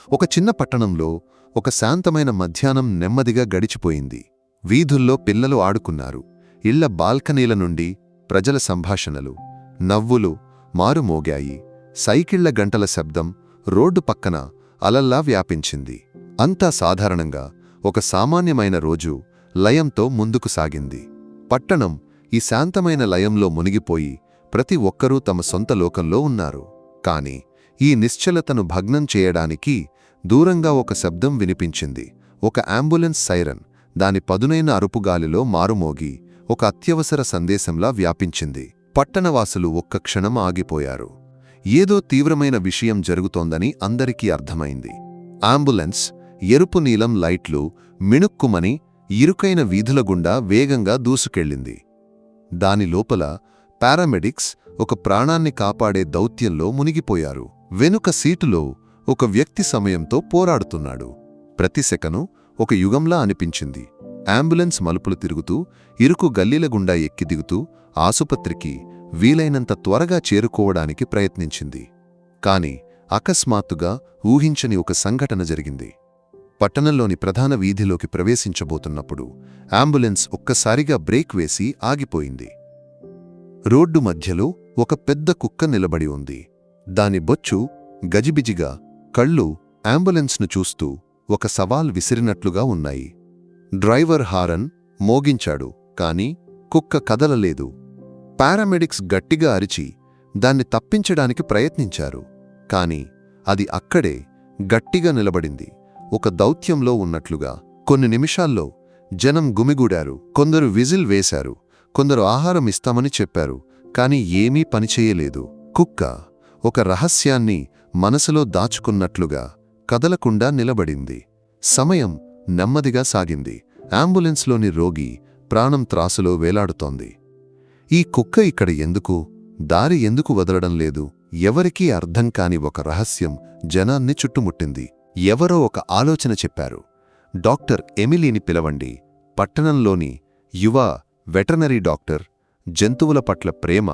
ఒక చిన్న పట్టణంలో ఒక శాంతమైన మధ్యాహ్నం నెమ్మదిగా గడిచిపోయింది. వీధుల్లో పిల్లలు ఆడుకున్నారు. ఇళ్ల బాల్కనీల నుండి ప్రజల సంభాషణలు, నవ్వులు మారుమోగాయి. సైకిళ్ల గంటల శబ్దం రోడ్డు పక్కన అలల్లా వ్యాపించింది. అంతా సాధారణంగా ఒక సామాన్యమైన రోజు లయంతో ముందుకు సాగింది. పట్టణం ఈ శాంతమైన లయంలో మునిగిపోయి ప్రతి ఒక్కరూ తమ సొంత లోకంలో ఉన్నారు. కాని ఈ నిశ్చలతను భగ్నం చేయడానికి దూరంగా ఒక శబ్దం వినిపించింది. ఒక అంబులెన్స్ సైరన్ దాని పదునైన అరుపుగాలిలో మారుమోగి ఒక అత్యవసర సందేశంలా వ్యాపించింది. పట్టణవాసులు ఒక్క క్షణం ఆగిపోయారు. ఏదో తీవ్రమైన విషయం జరుగుతోందని అందరికీ అర్థమైంది. అంబులెన్స్ ఎరుపు నీలం లైట్లు మిణుక్కుమని ఇరుకైన వీధుల గుండా వేగంగా దూసుకెళ్ళింది. దాని లోపల పారామెడిక్స్ ఒక ప్రాణాన్ని కాపాడే దౌత్యంలో మునిగిపోయారు. వెనుక సీటులో ఒక వ్యక్తి సమయంతో పోరాడుతున్నాడు. ప్రతి సెకను ఒక యుగంలా అనిపించింది. అంబులెన్స్ మలుపులు తిరుగుతూ ఇరుకు గల్లీల గుండా ఎక్కి దిగుతూ ఆసుపత్రికి వీలైనంత త్వరగా చేరుకోవడానికి ప్రయత్నించింది. కాని అకస్మాత్తుగా ఊహించని ఒక సంఘటన జరిగింది. పట్టణంలోని ప్రధాన వీధిలోకి ప్రవేశించబోతున్నప్పుడు అంబులెన్స్ ఒక్కసారిగా బ్రేక్ వేసి ఆగిపోయింది. రోడ్డు మధ్యలో ఒక పెద్ద కుక్క నిలబడి ఉంది. దాని బొచ్చు గజిబిజిగా, కళ్ళు అంబులెన్స్ను చూస్తూ ఒక సవాల్ విసిరినట్లుగా ఉన్నాయి. డ్రైవర్ హారన్ మోగించాడు, కాని కుక్క కదలలేదు. పారామెడిక్స్ గట్టిగా అరిచి దాన్ని తప్పించడానికి ప్రయత్నించారు. కాని అది అక్కడే గట్టిగా నిలబడింది, ఒక దౌత్యంలో ఉన్నట్లుగా. కొన్ని నిమిషాల్లో జనం గుమిగూడారు. కొందరు విజిల్ వేశారు, కొందరు ఆహారం ఇస్తామని చెప్పారు. కాని ఏమీ పనిచేయలేదు. కుక్క ఒక రహస్యాన్ని మనసులో దాచుకున్నట్లుగా కదలకుండా నిలబడింది. సమయం నెమ్మదిగా సాగింది. అంబులెన్స్లోని రోగి ప్రాణం త్రాసులో వేలాడుతోంది. ఈ కుక్క ఇక్కడ ఎందుకు, దారి ఎందుకు వదలడం లేదు? ఎవరికీ అర్థం కాని ఒక రహస్యం జనాన్ని చుట్టుముట్టింది. ఎవరో ఒక ఆలోచన చెప్పారు. డాక్టర్ ఎమిలీని పిలవండి. పట్టణంలోని యువ వెటర్నరీ డాక్టర్, జంతువుల పట్ల ప్రేమ,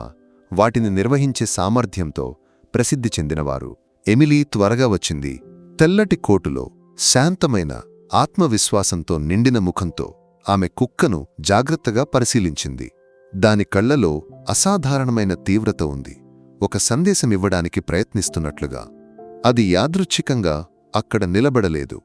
వాటిని నిర్వహించే సామర్థ్యంతో ప్రసిద్ధి చెందినవారు. ఎమిలీ త్వరగా వచ్చింది. తెల్లటి కోటులో, శాంతమైన ఆత్మవిశ్వాసంతో నిండిన ముఖంతో ఆమె కుక్కను జాగ్రత్తగా పరిశీలించింది. దాని కళ్లలో అసాధారణమైన తీవ్రత ఉంది, ఒక సందేశమివ్వడానికి ప్రయత్నిస్తున్నట్లుగా. అది యాదృచ్ఛికంగా అక్కడ నిలబడలేదు.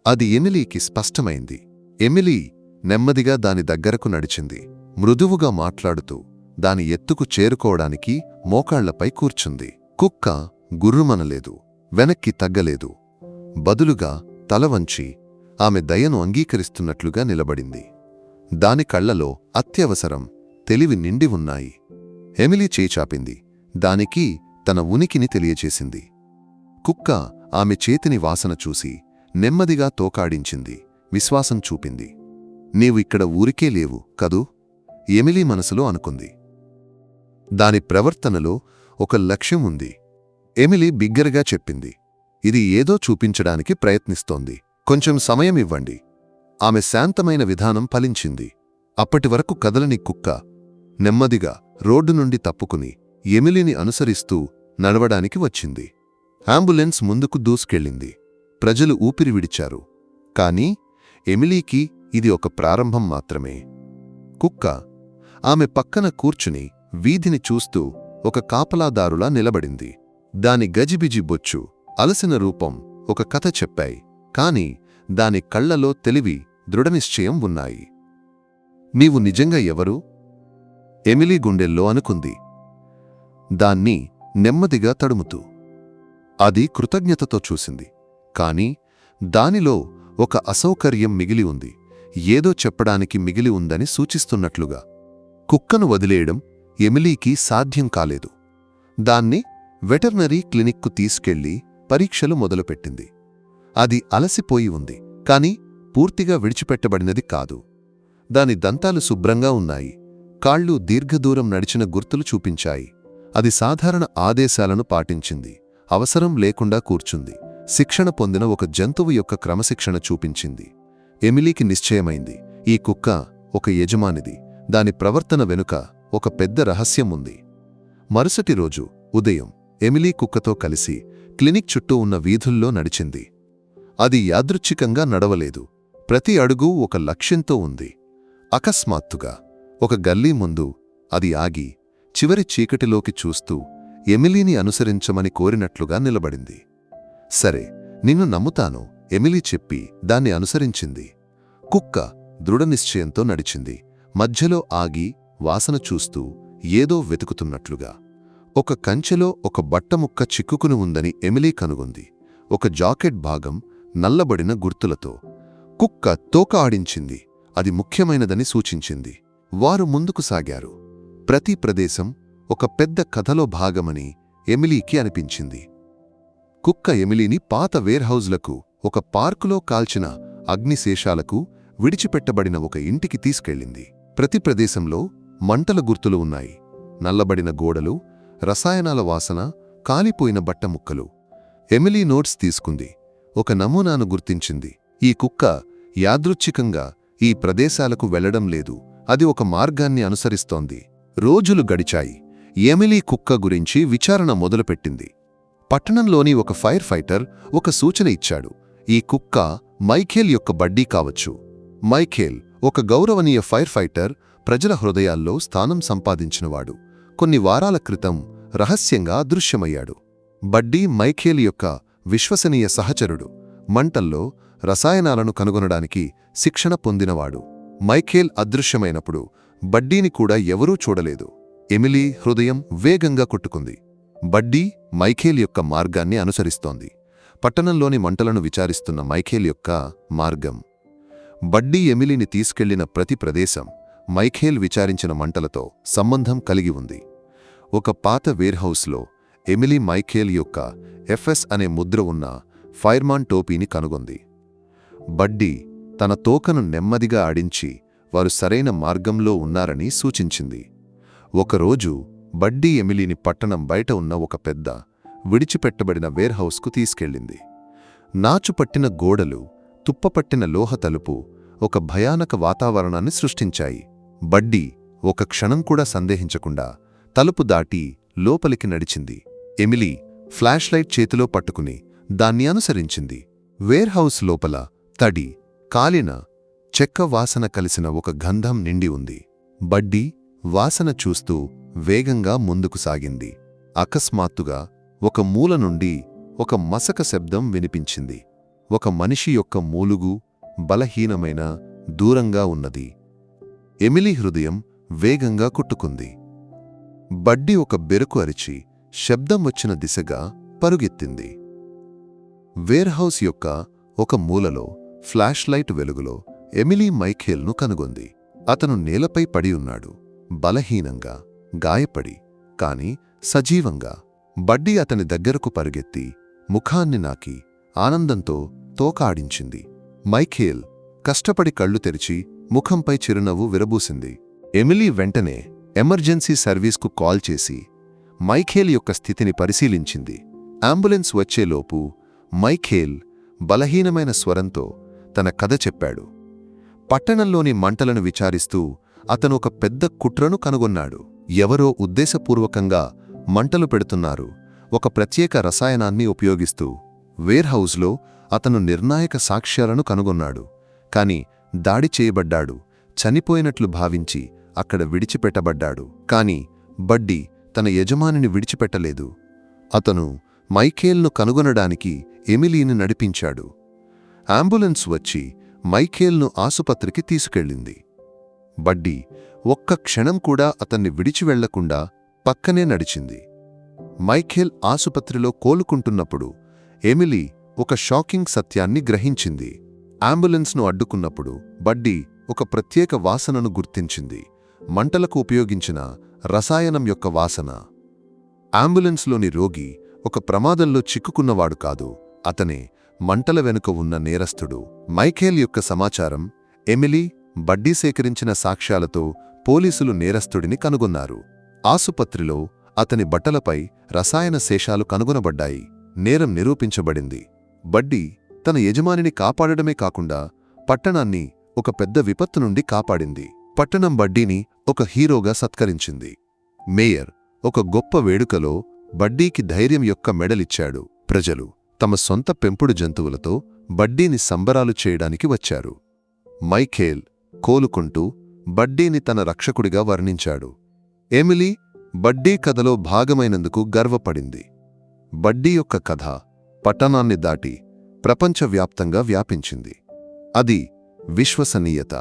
అది ఎమిలీకి స్పష్టమైంది. ఎమిలీ నెమ్మదిగా దాని దగ్గరకు నడిచింది. మృదువుగా మాట్లాడుతూ దాని ఎత్తుకు చేరుకోవడానికి మోకాళ్లపై కూర్చుంది. కుక్క గుర్రుమనలేదు, వెనక్కి తగ్గలేదు. బదులుగా తలవంచి ఆమె దయను అంగీకరిస్తున్నట్లుగా నిలబడింది. దాని కళ్లలో అత్యవసరం, తెలివి నిండి ఉన్నాయి. ఎమిలీ చేచాపింది. దానికి తన ఉనికిని తెలియచేసింది. కుక్క ఆమె చేతిని వాసన చూసి నెమ్మదిగా తోకాడించింది, విశ్వాసం చూపింది. నీవు ఇక్కడ ఊరికే లేవు కదూ? ఎమిలీ మనసులో అనుకుంది. దాని ప్రవర్తనలో ఒక లక్ష్యం ఉంది. ఎమిలీ బిగ్గరగా చెప్పింది, ఇది ఏదో చూపించడానికి ప్రయత్నిస్తోంది, కొంచెం సమయం ఇవ్వండి. ఆమె శాంతమైన విధానం ఫలించింది. అప్పటివరకు కదలని కుక్క నెమ్మదిగా రోడ్డు నుండి తప్పుకుని ఎమిలీని అనుసరిస్తూ నడవడానికి వచ్చింది. అంబులెన్స్ ముందుకు దూసుకెళ్ళింది. ప్రజలు ఊపిరి విడిచారు. కాని ఎమిలీకి ఇది ఒక ప్రారంభం మాత్రమే. కుక్క ఆమె పక్కన కూర్చుని వీధిని చూస్తూ ఒక కాపలాదారులా నిలబడింది. దాని గజిబిజి బొచ్చు, అలసిన రూపం ఒక కథ చెప్పాయి. కాని దాని కళ్లలో తెలివి, దృఢనిశ్చయం ఉన్నాయి. నీవు నిజంగా ఎవరు? ఎమిలీ గుండెల్లో అనుకుంది, దాన్ని నెమ్మదిగా తడుముతూ. అది కృతజ్ఞతతో చూసింది. కాని దానిలో ఒక అసౌకర్యం మిగిలి ఉంది, ఏదో చెప్పడానికి మిగిలి ఉందని సూచిస్తున్నట్లుగా. కుక్కను వదిలేయడం ఎమిలీకి సాధ్యం కాలేదు. దాన్ని వెటర్నరీ క్లినిక్కు తీసుకెళ్లి పరీక్షలు మొదలుపెట్టింది. అది అలసిపోయి ఉంది, కాని పూర్తిగా విడిచిపెట్టబడినది కాదు. దాని దంతాలు శుభ్రంగా ఉన్నాయి, కాళ్ళు దీర్ఘదూరం నడిచిన గుర్తులు చూపించాయి. అది సాధారణ ఆదేశాలను పాటించింది, అవసరం లేకుండా కూర్చుంది. శిక్షణ పొందిన ఒక జంతువు యొక్క క్రమశిక్షణ చూపించింది. ఎమిలీకి నిశ్చయమైంది, ఈ కుక్క ఒక యజమానిది, దాని ప్రవర్తన వెనుక ఒక పెద్ద రహస్యం ఉంది. మరుసటి రోజు ఉదయం ఎమిలీ కుక్కతో కలిసి క్లినిక్ చుట్టూ ఉన్న వీధుల్లో నడిచింది. అది యాదృచ్ఛికంగా నడవలేదు. ప్రతి అడుగు ఒక లక్ష్యంతో ఉంది. అకస్మాత్తుగా ఒక గల్లీ ముందు అది ఆగి చివరి చీకటిలోకి చూస్తూ ఎమిలీని అనుసరించమని కోరినట్లుగా నిలబడింది. సరే, నిన్ను నమ్ముతాను, ఎమిలీ చెప్పి దాన్ని అనుసరించింది. కుక్క దృఢనిశ్చయంతో నడిచింది. మధ్యలో ఆగి వాసన చూస్తూ ఏదో వెతుకుతున్నట్లుగా. ఒక కంచెలో ఒక బట్టముక్క చిక్కుకుని ఉందని ఎమిలీ కనుగొంది. ఒక జాకెట్ భాగం నల్లబడిన గుర్తులతో. కుక్క తోక ఆడించింది. అది ముఖ్యమైనదని సూచించింది. వారు ముందుకు సాగారు. ప్రతి ప్రదేశం ఒక పెద్ద కథలో భాగమని ఎమిలీకి అనిపించింది. కుక్క ఎమిలీని పాత వేర్హౌజ్లకు, ఒక పార్కులో కాల్చిన అగ్నిశేషాలకు, విడిచిపెట్టబడిన ఒక ఇంటికి తీసుకెళ్ళింది. ప్రతి ప్రదేశంలో మంటల గుర్తులు ఉన్నాయి. నల్లబడిన గోడలు, రసాయనాల వాసన, కాలిపోయిన బట్టముక్కలు. ఎమిలీ నోట్స్ తీసుకుంది. ఒక నమూనాను గుర్తించింది. ఈ కుక్క యాదృచ్ఛికంగా ఈ ప్రదేశాలకు వెళ్లడం లేదు, అది ఒక మార్గాన్ని అనుసరిస్తోంది. రోజులు గడిచాయి. ఎమిలీ కుక్క గురించి విచారణ మొదలుపెట్టింది. పట్టణంలోని ఒక ఫైర్ ఫైటర్ ఒక సూచన ఇచ్చాడు. ఈ కుక్క మైఖేల్ యొక్క బడ్డీ కావచ్చు. మైఖేల్ ఒక గౌరవనీయ ఫైర్ ఫైటర్, ప్రజల హృదయాల్లో స్థానం సంపాదించినవాడు. కొన్ని వారాల క్రితం రహస్యంగా అదృశ్యమయ్యాడు. బడ్డీ మైఖేల్ యొక్క విశ్వసనీయ సహచరుడు. మంటల్లో రసాయనాలను కనుగొనడానికి శిక్షణ పొందినవాడు. మైఖేల్ అదృశ్యమైనప్పుడు బడ్డీని కూడా ఎవరూ చూడలేదు. ఎమిలీ హృదయం వేగంగా కొట్టుకుంది. బడ్డీ మైఖేల్ యొక్క మార్గాన్ని అనుసరిస్తోంది. పట్టణంలోని మంటలను విచారిస్తున్న మైఖేల్ యొక్క మార్గం. బడ్డీ ఎమిలీని తీసుకెళ్లిన ప్రతి ప్రదేశం మైఖేల్ విచారించిన మంటలతో సంబంధం కలిగి ఉంది. ఒక పాత వేర్హౌస్లో ఎమిలీ మైఖేల్ యొక్క ఎఫ్ఎస్ అనే ముద్ర ఉన్న ఫైర్మాన్ టోపీని కనుగొంది. బడ్డీ తన తోకను నెమ్మదిగా ఆడించి వారు సరైన మార్గంలో ఉన్నారని సూచించింది. ఒకరోజు బడ్డీ ఎమిలీని పట్టణం బయట ఉన్న ఒక పెద్ద, విడిచిపెట్టబడిన వేర్హౌస్కు తీసుకెళ్ళింది. నాచుపట్టిన గోడలు, తుప్పపట్టిన లోహ తలుపు ఒక భయానక వాతావరణాన్ని సృష్టించాయి. బడ్డీ ఒక క్షణం కూడా సందేహించకుండా తలుపు దాటి లోపలికి నడిచింది. ఎమిలీ ఫ్లాష్ లైట్ చేతిలో పట్టుకుని దాన్ని అనుసరించింది. వేర్హౌస్ లోపల తడి, కాలిన చెక్క వాసన కలిసిన ఒక గంధం నిండి ఉంది. బడ్డీ వాసన చూస్తూ వేగంగా ముందుకు సాగింది. అకస్మాత్తుగా ఒక మూల నుండి ఒక మసక శబ్దం వినిపించింది. ఒక మనిషి యొక్క మూలుగు బలహీనమైన, దూరంగా ఉన్నది. ఎమిలీ హృదయం వేగంగా కొట్టుకుంది. బడ్డీ ఒక బెరుకు అరిచి శబ్దం వచ్చిన దిశగా పరుగెత్తింది. వేర్హౌస్ యొక్క ఒక మూలలో ఫ్లాష్ లైట్ వెలుగులో ఎమిలీ మైఖేల్ను కనుగొంది. అతను నేలపై పడి ఉన్నాడు, బలహీనంగా, గాయపడి, కాని సజీవంగా. బడ్డీ అతని దగ్గరకు పరుగెత్తి ముఖాన్ని నాకి ఆనందంతో తోకాడించింది. మైఖేల్ కష్టపడి కళ్ళు తెరిచి ముఖంపై చిరునవ్వు విరబూసింది. ఎమిలీ వెంటనే ఎమర్జెన్సీ సర్వీస్కు కాల్ చేసి మైఖేల్ యొక్క స్థితిని పరిశీలించింది. అంబులెన్స్ వచ్చేలోపు మైఖేల్ బలహీనమైన స్వరంతో తన కథ చెప్పాడు. పట్టణంలోని మంటలను విచారిస్తూ అతను ఒక పెద్ద కుట్రను కనుగొన్నాడు. ఎవరో ఉద్దేశపూర్వకంగా మంటలు పెడుతున్నారు. ఒక ప్రత్యేక రసాయనాన్ని ఉపయోగిస్తూ. వేర్హౌస్లో అతను నిర్ణాయక సాక్ష్యాలను కనుగొన్నాడు. కాని దాడి చేయబడ్డాడు, చనిపోయినట్లు భావించి అక్కడ విడిచిపెట్టబడ్డాడు. కాని బడ్డీ తన యజమానిని విడిచిపెట్టలేదు. అతను మైఖేల్ను కనుగొనడానికి ఎమిలీని నడిపించాడు. అంబులెన్స్ వచ్చి మైఖేల్ను ఆసుపత్రికి తీసుకెళ్ళింది. బడ్డీ ఒక్క క్షణం కూడా అతన్ని విడిచివెళ్లకుండా పక్కనే నడిచింది. మైఖేల్ ఆసుపత్రిలో కోలుకుంటున్నప్పుడు ఎమిలీ ఒక షాకింగ్ సత్యాన్ని గ్రహించింది. అంబులెన్స్ను అడ్డుకున్నప్పుడు బడ్డీ ఒక ప్రత్యేక వాసనను గుర్తించింది. మంటలకు ఉపయోగించిన రసాయనం యొక్క వాసన. అంబులెన్స్లోని రోగి ఒక ప్రమాదంలో చిక్కుకున్నవాడు కాదు, అతనే మంటల వెనుక ఉన్న నేరస్థుడు. మైఖేల్ యొక్క సమాచారం, ఎమిలీ, బడ్డీ సేకరించిన సాక్ష్యాలతో పోలీసులు నేరస్థుడిని కనుగొన్నారు. ఆసుపత్రిలో అతని బట్టలపై రసాయన శేషాలు కనుగొనబడ్డాయి. నేరం నిరూపించబడింది. బడ్డీ తన యజమానిని కాపాడడమే కాకుండా పట్టణాన్ని ఒక పెద్ద విపత్తు నుండి కాపాడింది. పట్టణం బడ్డీని ఒక హీరోగా సత్కరించింది. మేయర్ ఒక గొప్ప వేడుకలో బడ్డీకి ధైర్యం యొక్క మెడలిచ్చాడు. ప్రజలు తమ సొంత పెంపుడు జంతువులతో బడ్డీని సంబరాలు చేయడానికి వచ్చారు. మైఖేల్ కోలుకుంటూ బడ్డీని తన రక్షకుడిగా వర్ణించాడు. ఎమిలీ బడ్డీ కథలో భాగమైనందుకు గర్వపడింది. బడ్డీ యొక్క కథ పట్టణాన్ని దాటి ప్రపంచవ్యాప్తంగా వ్యాపించింది. అది విశ్వసనీయత,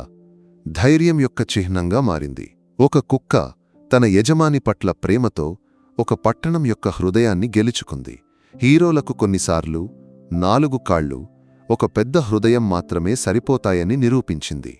ధైర్యం యొక్క చిహ్నంగా మారింది. ఒక కుక్క తన యజమాని పట్ల ప్రేమతో ఒక పట్టణం యొక్క హృదయాన్ని గెలుచుకుంది. హీరోలకు కొన్నిసార్లు 4 కాళ్ళు, ఒక పెద్ద హృదయం మాత్రమే సరిపోతాయని నిరూపించింది.